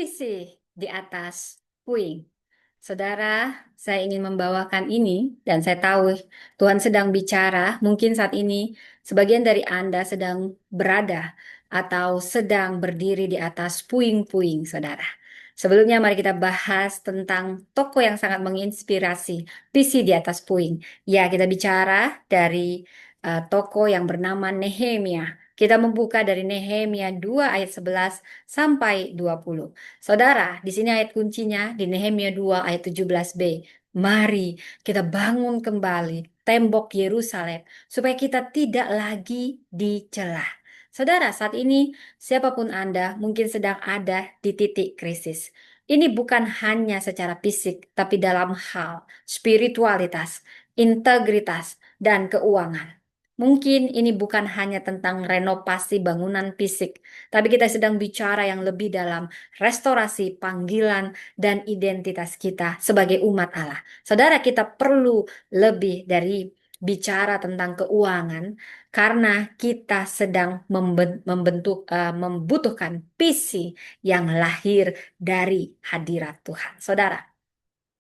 Visi di atas puing. Saudara, saya ingin membawakan ini dan saya tahu Tuhan sedang bicara. Mungkin saat ini sebagian dari Anda sedang berada atau sedang berdiri di atas puing-puing, saudara. Sebelumnya mari kita bahas tentang tokoh yang sangat menginspirasi, visi di atas puing. Ya, kita bicara dari tokoh yang bernama Nehemia. Kita membuka dari Nehemia 2 ayat 11 sampai 20. Saudara, di sini ayat kuncinya di Nehemia 2 ayat 17b. Mari kita bangun kembali tembok Yerusalem supaya kita tidak lagi dicela. Saudara, saat ini siapapun Anda mungkin sedang ada di titik krisis. Ini bukan hanya secara fisik, tapi dalam hal spiritualitas, integritas, dan keuangan. Mungkin ini bukan hanya tentang renovasi bangunan fisik, tapi kita sedang bicara yang lebih dalam restorasi panggilan dan identitas kita sebagai umat Allah. Saudara, kita perlu lebih dari bicara tentang keuangan karena kita sedang membutuhkan visi yang lahir dari hadirat Tuhan. Saudara,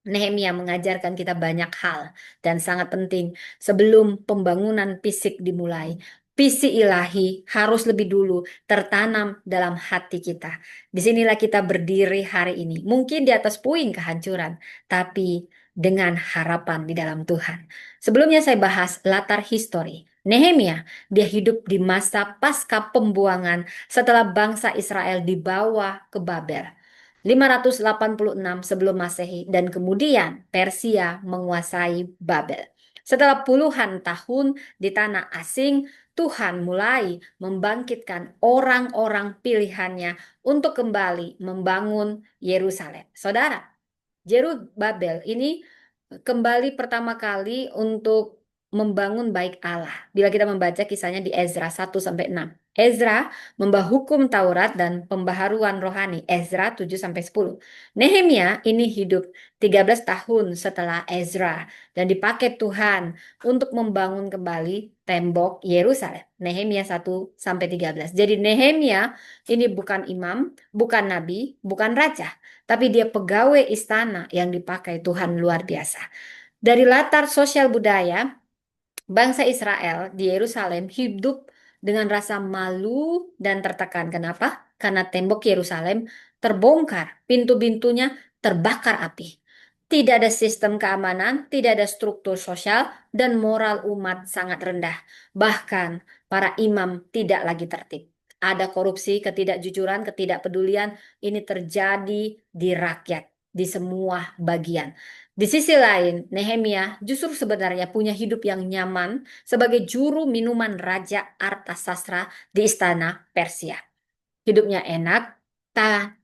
Nehemia mengajarkan kita banyak hal dan sangat penting sebelum pembangunan fisik dimulai. Visi ilahi harus lebih dulu tertanam dalam hati kita. Disinilah kita berdiri hari ini. Mungkin di atas puing kehancuran, tapi dengan harapan di dalam Tuhan. Sebelumnya saya bahas latar histori. Nehemia, dia hidup di masa pasca pembuangan setelah bangsa Israel dibawa ke Babel. 586 sebelum Masehi dan kemudian Persia menguasai Babel. Setelah puluhan tahun di tanah asing, Tuhan mulai membangkitkan orang-orang pilihannya untuk kembali membangun Yerusalem. Saudara, Babel ini kembali pertama kali untuk membangun bait Allah. Bila kita membaca kisahnya di Ezra 1-6. Ezra membawa hukum Taurat dan pembaharuan rohani. Ezra 7-10. Nehemia ini hidup 13 tahun setelah Ezra dan dipakai Tuhan untuk membangun kembali tembok Yerusalem. Nehemia 1-13. Jadi Nehemia ini bukan imam, bukan nabi, bukan raja, tapi dia pegawai istana yang dipakai Tuhan luar biasa. Dari latar sosial budaya, bangsa Israel di Yerusalem hidup dengan rasa malu dan tertekan. Kenapa? Karena tembok Yerusalem terbongkar, pintu-pintunya terbakar api. Tidak ada sistem keamanan, tidak ada struktur sosial, dan moral umat sangat rendah. Bahkan para imam tidak lagi tertib. Ada korupsi, ketidakjujuran, ketidakpedulian. Ini terjadi di rakyat, di semua bagian. Di sisi lain, Nehemia justru sebenarnya punya hidup yang nyaman sebagai juru minuman Raja Artasastra di istana Persia. Hidupnya enak,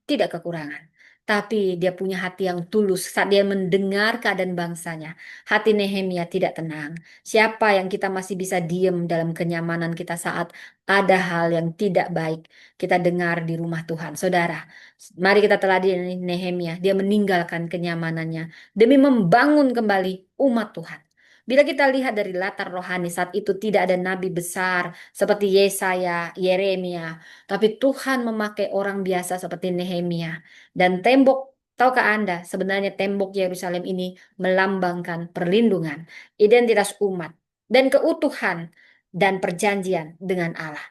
tidak kekurangan. Tapi dia punya hati yang tulus saat dia mendengar keadaan bangsanya. Hati Nehemia tidak tenang. Siapa yang kita masih bisa diem dalam kenyamanan kita saat ada hal yang tidak baik kita dengar di rumah Tuhan. Saudara, mari kita teladani Nehemia. Dia meninggalkan kenyamanannya demi membangun kembali umat Tuhan. Bila kita lihat dari latar rohani saat itu tidak ada nabi besar seperti Yesaya, Yeremia, tapi Tuhan memakai orang biasa seperti Nehemia. Dan tembok, tahukah Anda, sebenarnya tembok Yerusalem ini melambangkan perlindungan, identitas umat, dan keutuhan dan perjanjian dengan Allah.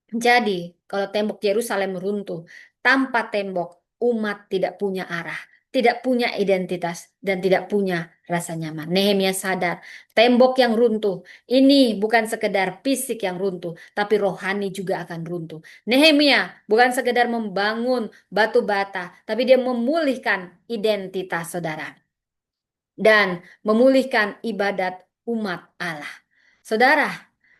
Jadi, kalau tembok Yerusalem runtuh, tanpa tembok, umat tidak punya arah, tidak punya identitas, dan tidak punya rasa nyaman. Nehemia sadar, tembok yang runtuh ini bukan sekedar fisik yang runtuh, tapi rohani juga akan runtuh. Nehemia bukan sekedar membangun batu bata, tapi dia memulihkan identitas saudara dan memulihkan ibadat umat Allah. Saudara,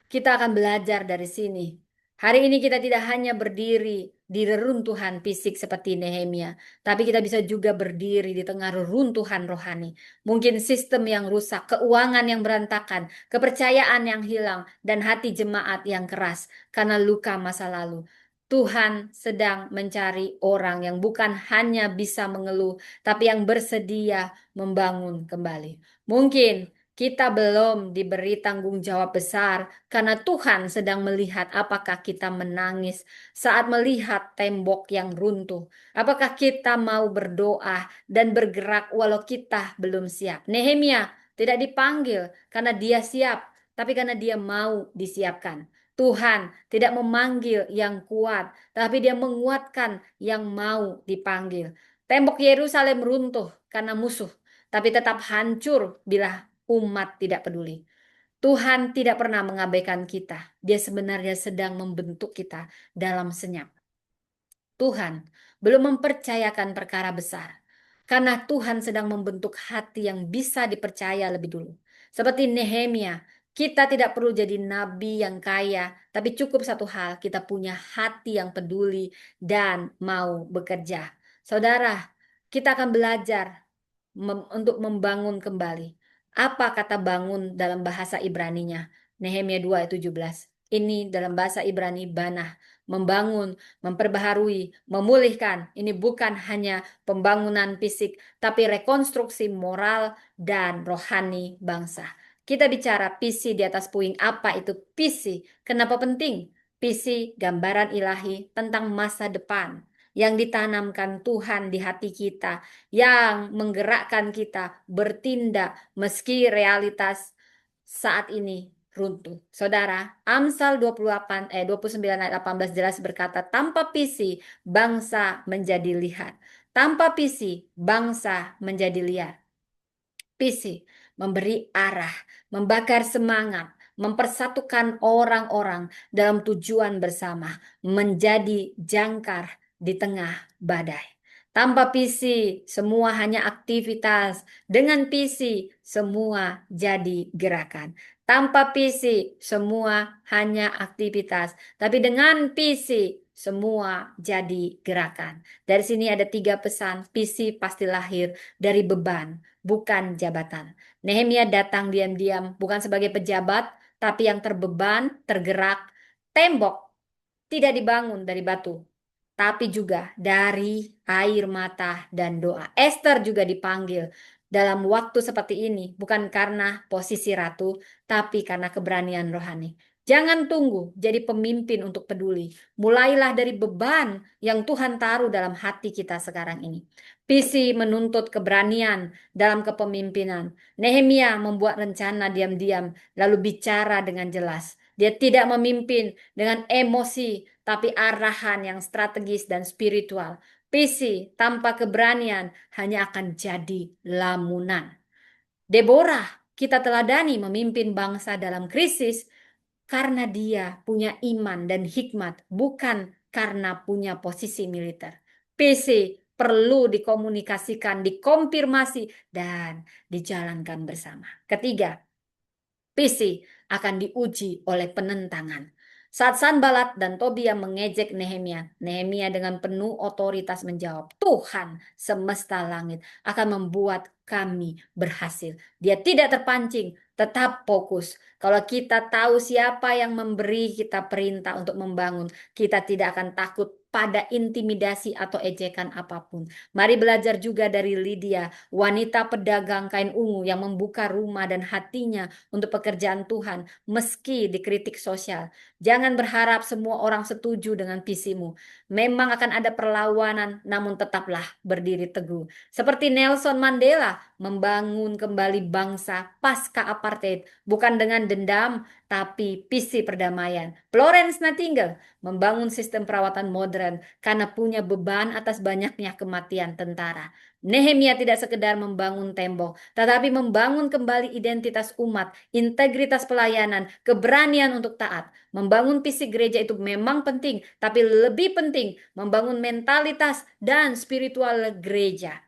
kita akan belajar dari sini. Hari ini kita tidak hanya berdiri di reruntuhan fisik seperti Nehemia, tapi kita bisa juga berdiri di tengah reruntuhan rohani. Mungkin sistem yang rusak, keuangan yang berantakan, kepercayaan yang hilang, dan hati jemaat yang keras karena luka masa lalu. Tuhan sedang mencari orang yang bukan hanya bisa mengeluh, tapi yang bersedia membangun kembali. Mungkin Kita belum diberi tanggung jawab besar karena Tuhan sedang melihat apakah kita menangis saat melihat tembok yang runtuh. Apakah kita mau berdoa dan bergerak walau kita belum siap. Nehemia tidak dipanggil karena dia siap, tapi karena dia mau disiapkan. Tuhan tidak memanggil yang kuat, tapi dia menguatkan yang mau dipanggil. Tembok Yerusalem runtuh karena musuh, tapi tetap hancur bila umat tidak peduli. Tuhan tidak pernah mengabaikan kita. Dia sebenarnya sedang membentuk kita dalam senyap. Tuhan belum mempercayakan perkara besar. Karena Tuhan sedang membentuk hati yang bisa dipercaya lebih dulu. Seperti Nehemia, kita tidak perlu jadi nabi yang kaya, tapi cukup satu hal, kita punya hati yang peduli dan mau bekerja. Saudara, kita akan belajar untuk membangun kembali. Apa kata bangun dalam bahasa Ibraninya? Nehemia 2 ayat 17. Ini dalam bahasa Ibrani banah, membangun, memperbaharui, memulihkan. Ini bukan hanya pembangunan fisik, tapi rekonstruksi moral dan rohani bangsa. Kita bicara visi di atas puing. Apa itu visi? Kenapa penting? Visi gambaran ilahi tentang masa depan yang ditanamkan Tuhan di hati kita, yang menggerakkan kita bertindak meski realitas saat ini runtuh. Saudara, Amsal 29 ayat 18 jelas berkata, tanpa visi bangsa menjadi lihat. Tanpa visi bangsa menjadi liar. Visi memberi arah, membakar semangat, mempersatukan orang-orang dalam tujuan bersama, menjadi jangkar di tengah badai. Tanpa visi, semua hanya aktivitas. Dengan visi, semua jadi gerakan. Tanpa visi, semua hanya aktivitas. Tapi dengan visi, semua jadi gerakan. Dari sini ada 3 pesan. Visi pasti lahir dari beban, bukan jabatan. Nehemia datang diam-diam, bukan sebagai pejabat, tapi yang terbeban, tergerak. Tembok tidak dibangun dari batu, tapi juga dari air mata dan doa. Esther juga dipanggil dalam waktu seperti ini, bukan karena posisi ratu, tapi karena keberanian rohani. Jangan tunggu jadi pemimpin untuk peduli. Mulailah dari beban yang Tuhan taruh dalam hati kita sekarang ini. Visi menuntut keberanian dalam kepemimpinan. Nehemia membuat rencana diam-diam, lalu bicara dengan jelas. Dia tidak memimpin dengan emosi, tapi arahan yang strategis dan spiritual. Visi tanpa keberanian hanya akan jadi lamunan. Deborah, kita teladani memimpin bangsa dalam krisis karena dia punya iman dan hikmat, bukan karena punya posisi militer. Visi perlu dikomunikasikan, dikonfirmasi, dan dijalankan bersama. Ketiga, visi akan diuji oleh penentangan. Saat Sanbalat dan Tobia mengejek Nehemia, Nehemia dengan penuh otoritas menjawab, Tuhan semesta langit akan membuat kami berhasil. Dia tidak terpancing, tetap fokus. Kalau kita tahu siapa yang memberi kita perintah untuk membangun, kita tidak akan takut pada intimidasi atau ejekan apapun. Mari belajar juga dari Lydia, wanita pedagang kain ungu yang membuka rumah dan hatinya untuk pekerjaan Tuhan meski dikritik sosial. Jangan berharap semua orang setuju dengan visimu. Memang akan ada perlawanan, namun tetaplah berdiri teguh. Seperti Nelson Mandela membangun kembali bangsa pasca apartheid, bukan dengan dendam, tapi visi perdamaian. Florence Nightingale membangun sistem perawatan modern karena punya beban atas banyaknya kematian tentara. Nehemia tidak sekedar membangun tembok, tetapi membangun kembali identitas umat, integritas pelayanan, keberanian untuk taat. Membangun visi gereja itu memang penting, tapi lebih penting membangun mentalitas dan spiritual gereja.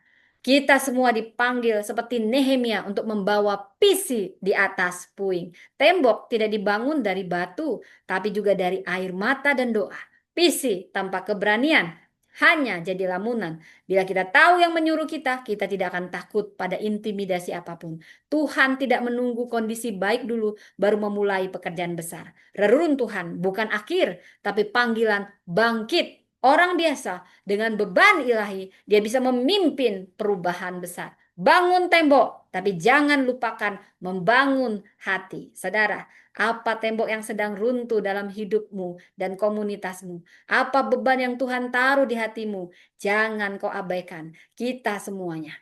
Kita semua dipanggil seperti Nehemia untuk membawa visi di atas puing. Tembok tidak dibangun dari batu, tapi juga dari air mata dan doa. Visi tanpa keberanian hanya jadi lamunan. Bila kita tahu yang menyuruh kita, kita tidak akan takut pada intimidasi apapun. Tuhan tidak menunggu kondisi baik dulu baru memulai pekerjaan besar. Reruntuhan bukan akhir, tapi panggilan bangkit. Orang biasa dengan beban ilahi, dia bisa memimpin perubahan besar. Bangun tembok, tapi jangan lupakan membangun hati. Saudara, apa tembok yang sedang runtuh dalam hidupmu dan komunitasmu? Apa beban yang Tuhan taruh di hatimu? Jangan kau abaikan. Kita semuanya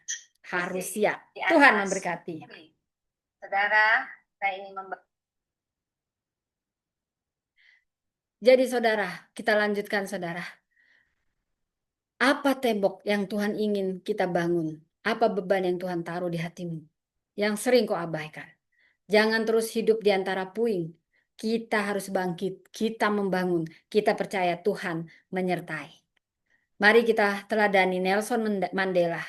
harus siap. Tuhan memberkati. Saudara, saya ingin Jadi saudara, kita lanjutkan saudara. Apa tembok yang Tuhan ingin kita bangun? Apa beban yang Tuhan taruh di hatimu? Yang sering kau abaikan. Jangan terus hidup di antara puing. Kita harus bangkit, kita membangun, kita percaya Tuhan menyertai. Mari kita teladani Nelson Mandela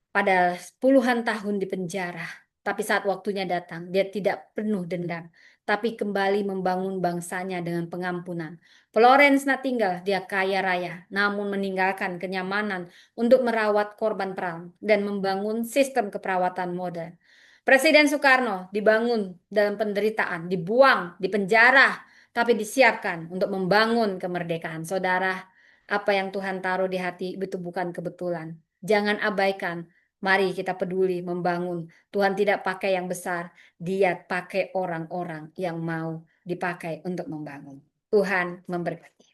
pada puluhan tahun di penjara. Tapi saat waktunya datang, dia tidak penuh dendam, tapi kembali membangun bangsanya dengan pengampunan. Florence Nightingale, dia kaya raya, namun meninggalkan kenyamanan untuk merawat korban perang dan membangun sistem keperawatan modern. Presiden Soekarno dibangun dalam penderitaan, dibuang, dipenjara, tapi disiapkan untuk membangun kemerdekaan. Saudara, apa yang Tuhan taruh di hati itu bukan kebetulan. Jangan abaikan. Mari kita peduli membangun. Tuhan tidak pakai yang besar, Dia pakai orang-orang yang mau dipakai untuk membangun. Tuhan memberkati.